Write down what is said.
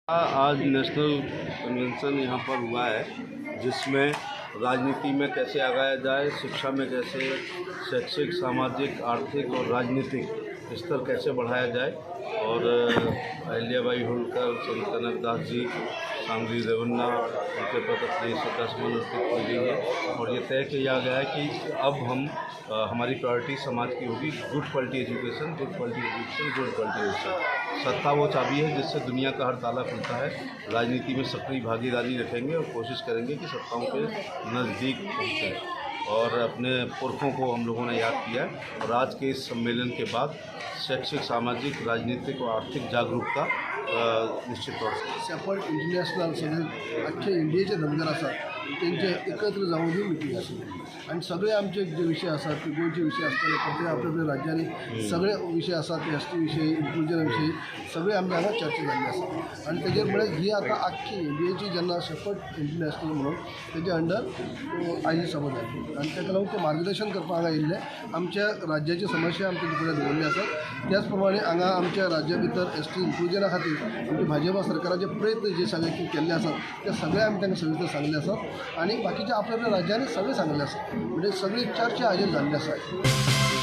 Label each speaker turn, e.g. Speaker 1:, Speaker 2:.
Speaker 1: आज national convention यहाँ पर हुआ है, जिसमें राजनीति में कैसे आगाया जाए, शिक्षा में कैसे शैक्षिक, सामाजिक, आर्थिक और राजनीतिक स्तर कैसे बढ़ाया जाए। और अहिल्याबाई होलकर, संत कनकदास जी, सांगली रेवन्ना, उनके प्रति अपनी श्रद्धासुमन अर्पित की गई है। और ये तय किया गया है कि अब हम हमारी प्रायोरिटी समाज की होगी good quality education, good quality education, good quality education. सत्ता वो चाबी है जिससे दुनिया का हर ताला खुलता है। राजनीति में सक्रिय भागीदारी रखेंगे और कोशिश करेंगे कि सत्ताओं के नज़दीक पहुँचें। और अपने पुरखों को हम लोगों ने याद किया और आज के इस सम्मेलन के बाद शैक्षिक, सामाजिक, राजनीतिक और आर्थिक जागरूकता निश्चित तौर से
Speaker 2: सॅपर्ड इंटरनॅशनल सगळे अख्ख्या इंडियेचे धनगर असतात त्यांचे एकत्र जाऊन ही मिटींग असते आणि सगळे आमचे जे विषय असतात ते गोंयचे विषय असतात प्रत्येक आपल्या राज्यांनी सगळे विषय असतात एस टी विषयी, इन्क्लुजन विषयी सगळे आमच्या हांगा चर्चा जाल्ली आसा आणि तेजेर म्हळ्यार ही आतां आख्खी इंडियेची जेन्ना सॅपर्ड इंटरनॅशनल म्हणून तेजे अंडर आयची सभा जाली आणि ताका लागून ते मार्गदर्शन करपाक हांगा येयल्ले आमच्या राज्याची समस्या आमच्या फुडें दवरल्ली आसात। त्याच प्रमाणे हांगा आमच्या राज्या भितर एस टी इन्क्लुजना खातीर आमचे भाजपा सरकाराचे प्रयत्न जे सगळे केल्ले आसात ते सगळे आमी तांकां सविस्तर सांगले आसात आणि बाकीच्या आपल्या राज्यांनी सगळे सांगले आसात म्हणजे सगळी चर्चा हाजेर जाल्ली आसा।